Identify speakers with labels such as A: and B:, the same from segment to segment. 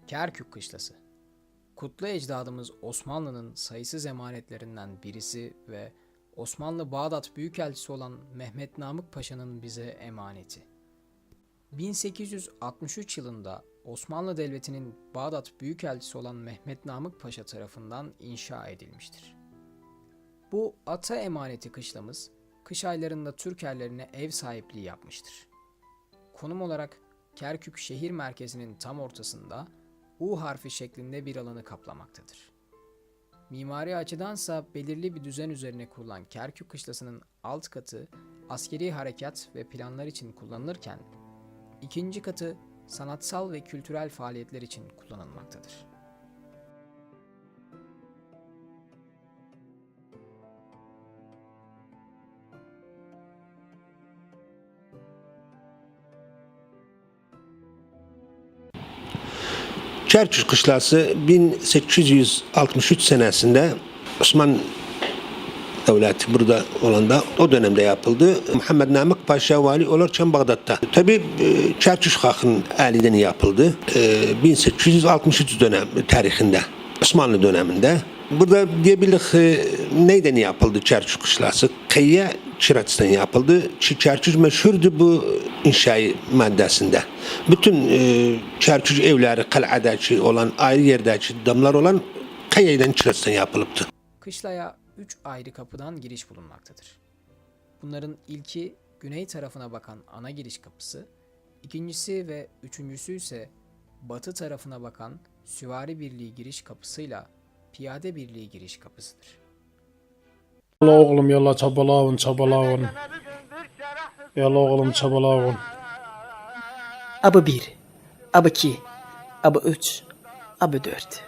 A: Kerkük Kışlası. Kutlu ecdadımız Osmanlı'nın sayısız emanetlerinden birisi ve Osmanlı Bağdat Büyükelçisi olan Mehmet Namık Paşa'nın bize emaneti. 1863 yılında Osmanlı Devleti'nin Bağdat Büyükelçisi olan Mehmet Namık Paşa tarafından inşa edilmiştir. Bu ata emaneti kışlamız, kış aylarında Türkerlerine ev sahipliği yapmıştır. Konum olarak Kerkük şehir merkezinin tam ortasında U harfi şeklinde bir alanı kaplamaktadır. Mimari açıdansa belirli bir düzen üzerine kurulan Kerkük Kışlası'nın alt katı askeri harekat ve planlar için kullanılırken, ikinci katı sanatsal ve kültürel faaliyetler için kullanılmaktadır.
B: Kerkük Kışlası 1863 senesinde Osmanlı Devleti burada olanda o dönemde yapıldı. Muhammed Namık Paşa vali olurken Bağdat'ta. Tabii Kerkük halkının elinden yapıldı. 1863 dönem tarihinde, Osmanlı döneminde. Burada diyebildik neyden yapıldı Kerkük Kışlası? Kıyıya çıraçtan yapıldı. Kerkük meşhurdu bu inşai maddesinde. Bütün Kerkük evleri, kal'adaki olan, ayrı yerdeki damlar olan kıyıdan çıraçtan yapılıptı.
A: Kışlaya 3 ayrı kapıdan giriş bulunmaktadır. Bunların ilki güney tarafına bakan ana giriş kapısı, ikincisi ve üçüncüsü ise batı tarafına bakan Süvari Birliği giriş kapısıyla Piyade Birliği giriş kapısıdır.
C: Yalla oğlum yalla çabalavun çabalavun. Yalla oğlum çabalavun.
D: Abı 1, abı 2, abı 3, abı 4.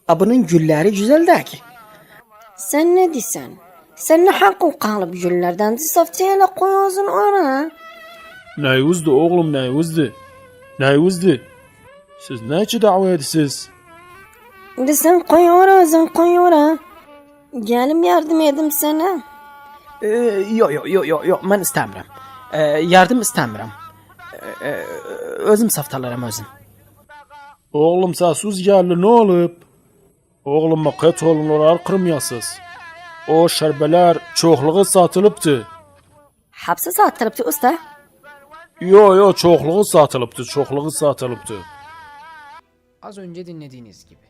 D: Abının gülleri güzel değil ki.
E: Sen ne disen? Sen ne hakkın kalıp güllerden saftiyele koyuyorsun ona?
C: Ne yüzdü oğlum ne yüzdü? Ne yüzdü? Siz ne için dava edisiz?
E: De sen koyuyorsun. Gelim yardım edim sana.
D: Yok ben istemiyorum. Yardım istemiyorum. Özüm saftalarım özüm.
C: Oğlum səsiz geldi ne olup? Oğlum qət olun olar qırmayasız. O şərbələr çoxluğu satılıbdı.
E: Hapse sattırıptı usta.
C: Yo çoxluğu satılıbdı.
A: Az önce dinlediğiniz gibi,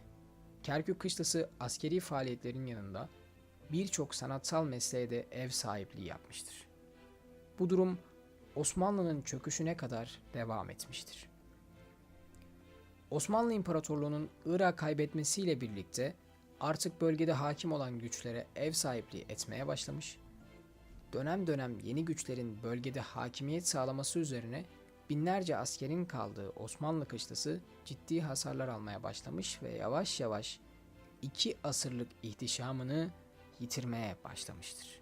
A: Kerkük Kışlası askeri faaliyetlerin yanında birçok sanatsal mesleğe de ev sahipliği yapmıştır. Bu durum Osmanlı'nın çöküşüne kadar devam etmiştir. Osmanlı İmparatorluğu'nun Irak'ı kaybetmesiyle birlikte artık bölgede hakim olan güçlere ev sahipliği etmeye başlamış, dönem dönem yeni güçlerin bölgede hakimiyet sağlaması üzerine binlerce askerin kaldığı Osmanlı Kışlası ciddi hasarlar almaya başlamış ve yavaş yavaş 2 asırlık ihtişamını yitirmeye başlamıştır.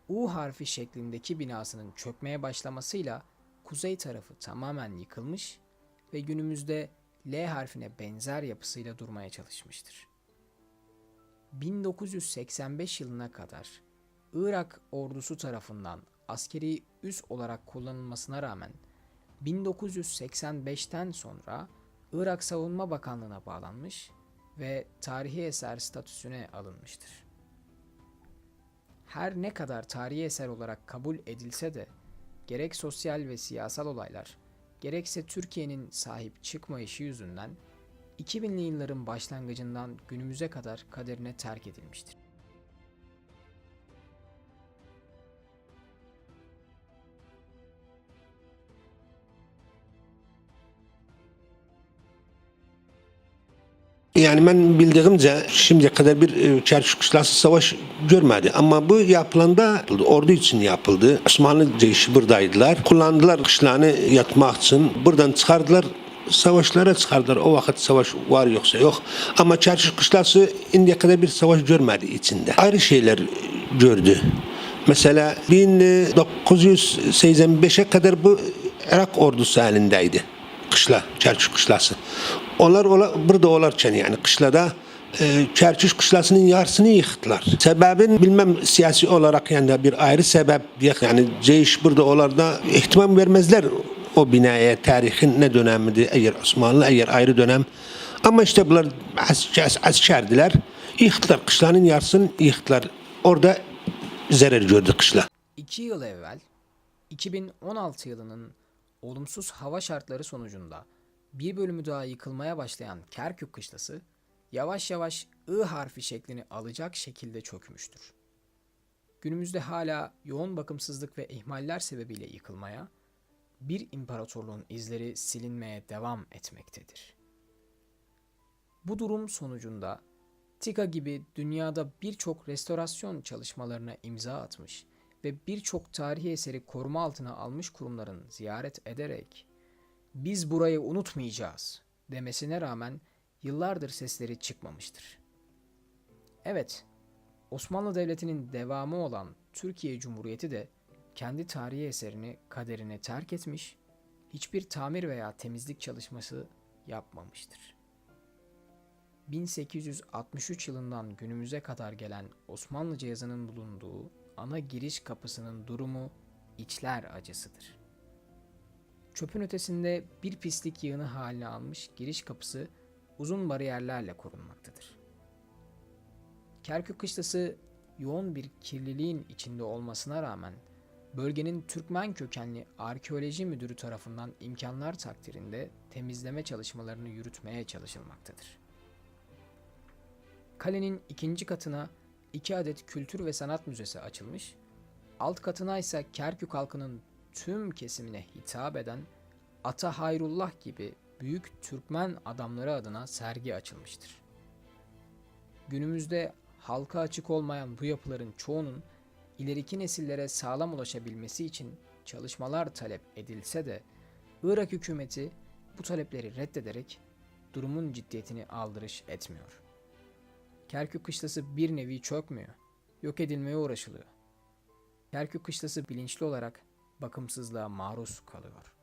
A: U harfi şeklindeki binasının çökmeye başlamasıyla kuzey tarafı tamamen yıkılmış ve günümüzde L harfine benzer yapısıyla durmaya çalışmıştır. 1985 yılına kadar Irak ordusu tarafından askeri üs olarak kullanılmasına rağmen 1985'ten sonra Irak Savunma Bakanlığı'na bağlanmış ve tarihi eser statüsüne alınmıştır. Her ne kadar tarihi eser olarak kabul edilse de gerek sosyal ve siyasal olaylar, gerekse Türkiye'nin sahip çıkmayışı yüzünden 2000'li yılların başlangıcından günümüze kadar kaderine terk edilmiştir.
B: Yani ben bildiğimce şimdiye kadar bir Kerkük Kışlası savaş görmedi. Ama bu yapılanda ordu için yapıldı. Osmanlı ceyşi buradaydılar. Kullandılar kışlanı yatmak için. Buradan çıkardılar. Savaşlara çıkardılar. O vakit savaş var yoksa yok. Ama Kerkük Kışlası indiye kadar bir savaş görmedi içinde. Ayrı şeyler gördü. Mesela 1985'e kadar bu Irak ordusu elindeydi. Kerkük Kışlası. Onlar burada olarken yani kışlada Kerkük Kışlası'nın yarısını yıktılar. Sebebin bilmem siyasi olarak yani bir ayrı sebep yani ceyş burada olarda ihtimam vermezler o binaya tarihin ne dönemiydi eğer Osmanlı eğer ayrı dönem. Ama işte bunlar askerdiler. Yıktılar kışlanın yarısını yıktılar. Orada zarar gördü kışla.
A: 2 yıl evvel 2016 yılının olumsuz hava şartları sonucunda bir bölümü daha yıkılmaya başlayan Kerkük kışlası yavaş yavaş I harfi şeklini alacak şekilde çökmüştür. Günümüzde hala yoğun bakımsızlık ve ihmaller sebebiyle yıkılmaya, bir imparatorluğun izleri silinmeye devam etmektedir. Bu durum sonucunda TİKA gibi dünyada birçok restorasyon çalışmalarına imza atmış ve birçok tarihi eseri koruma altına almış kurumların ziyaret ederek "Biz burayı unutmayacağız" demesine rağmen yıllardır sesleri çıkmamıştır. Evet, Osmanlı Devleti'nin devamı olan Türkiye Cumhuriyeti de kendi tarihi eserini kaderine terk etmiş, hiçbir tamir veya temizlik çalışması yapmamıştır. 1863 yılından günümüze kadar gelen Osmanlıca yazının bulunduğu ana giriş kapısının durumu içler acısıdır. Çöpün ötesinde bir pislik yığını haline almış giriş kapısı uzun bariyerlerle korunmaktadır. Kerkük kışlası yoğun bir kirliliğin içinde olmasına rağmen bölgenin Türkmen kökenli arkeoloji müdürü tarafından imkanlar takdirinde temizleme çalışmalarını yürütmeye çalışılmaktadır. Kalenin ikinci katına 2 adet kültür ve sanat müzesi açılmış, alt katına ise Kerkük halkının tüm kesimine hitap eden Ata Hayrullah gibi büyük Türkmen adamları adına sergi açılmıştır. Günümüzde halka açık olmayan bu yapıların çoğunun ileriki nesillere sağlam ulaşabilmesi için çalışmalar talep edilse de Irak hükümeti bu talepleri reddederek durumun ciddiyetini aldırış etmiyor. Kerkük kışlası bir nevi çökmüyor, yok edilmeye uğraşılıyor. Kerkük kışlası bilinçli olarak bakımsızlığa maruz kalıyor.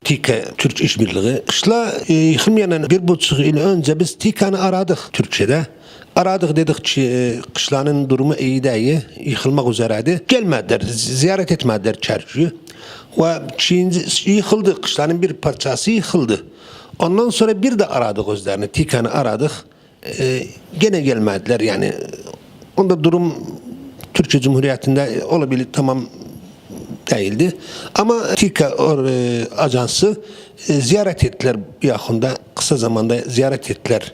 B: TİKA Türk İşbirliği. Kışla yıkılmayan bir buçuk yıl önce biz TİKA'nı aradık Türkçe'de. Aradık dedik ki kışlanın durumu iyi değil, yıkılmak üzereydi. Gelmediler, ziyaret etmediler çarşıyı. Ve yıkıldı, kışlanın bir parçası yıkıldı. Ondan sonra bir de aradık özlerini, TİKA'nı aradık. Gene gelmediler yani. Onda durum Türkiye Cumhuriyeti'nde olabilir tamam değildi. Ama TİKA ajansı ziyaret ettiler yakında, kısa zamanda ziyaret ettiler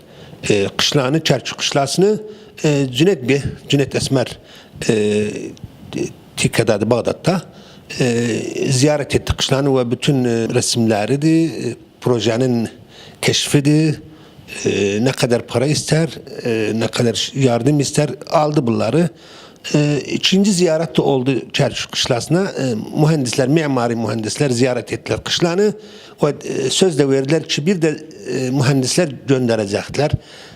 B: kışlağını, Çerçük kışlasını. Cüneyt Esmer TİKA'da Bağdat'ta ziyaret etti kışlağını ve bütün resimleriydi, projenin keşfiydi, ne kadar para ister, ne kadar yardım ister, aldı bunları. İkinci ziyaret de oldu Çerçük kışlasına. Mühendisler, mimari mühendisler ziyaret ettiler kışlanı ve söz de verdiler ki bir de mühendisler gönderecekler.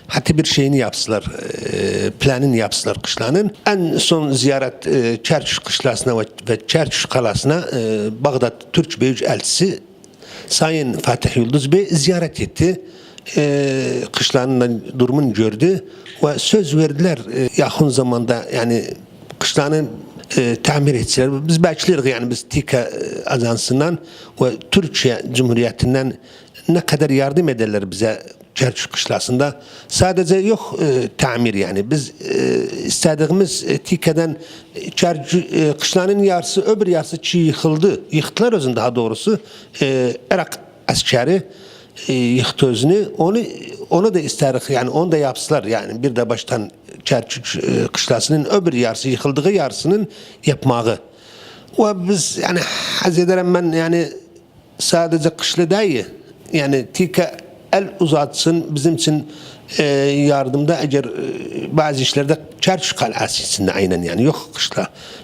B: Hatta bir şeyini yapsılar, planını yapsılar kışlanın. En son ziyaret Çerçük kışlasına ve Çerçük kalasına Bağdat Türk Büyükelçisi Sayın Fatih Yıldız Bey ziyaret etti. Kışlanın durumunu gördü ve söz verdiler yakın zamanda yani kışlanın tamir etsinler. Biz bekliyoruz yani biz TİKA ajansından ve Türkiye Cumhuriyeti'nden ne kadar yardım ederler bize Çerçük kışlasında. Sadece yok tamir yani. Biz istediğimiz TİKA'dan kışlanın yarısı öbür yarısı çiğ yıkıldı. Yıktılar özün daha doğrusu. Irak askeri yıktı özünü. Onu da isterik yani onu da yapsılar yani bir de baştan Çerçük kışlasının öbür yarısı yıkıldığı yarısının yapmağı. Ve biz yani haz ederim ben yani sadece kışla değil yani TİKA el uzatsın bizim için yardımda eğer bazı işlerde Çerçük Kalası aynen yani yok kışla.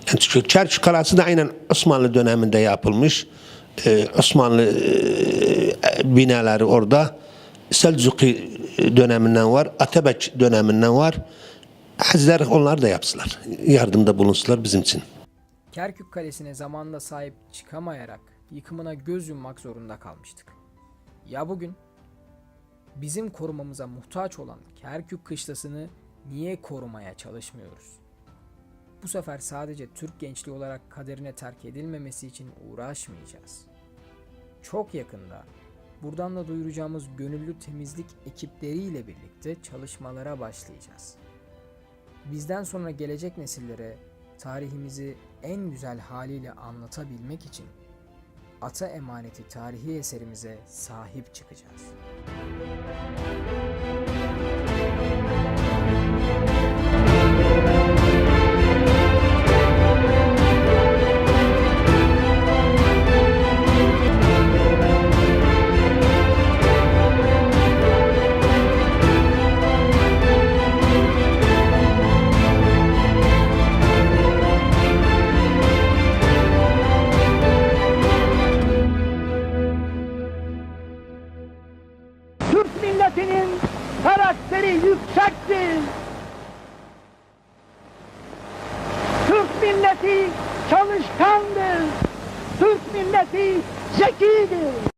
B: Yani çünkü Çerçük Kalası da aynen Osmanlı döneminde yapılmış. Osmanlı binaları orada Selçuklu döneminden var, Atabek döneminden var. Hazır onlar da yapsınlar. Yardımda bulunsunlar bizim için.
A: Kerkük Kalesi'ne zamanında sahip çıkamayarak yıkımına göz yummak zorunda kalmıştık. Ya bugün? Bizim korumamıza muhtaç olan Kerkük kışlasını niye korumaya çalışmıyoruz? Bu sefer sadece Türk gençliği olarak kaderine terk edilmemesi için uğraşmayacağız. Çok yakında buradan da duyuracağımız gönüllü temizlik ekipleriyle birlikte çalışmalara başlayacağız. Bizden sonra gelecek nesillere tarihimizi en güzel haliyle anlatabilmek için ata emaneti tarihi eserimize sahip çıkacağız.
F: Türk milletinin karakteri yüksektir. Türk milleti çalışkandır. Türk milleti zekidir.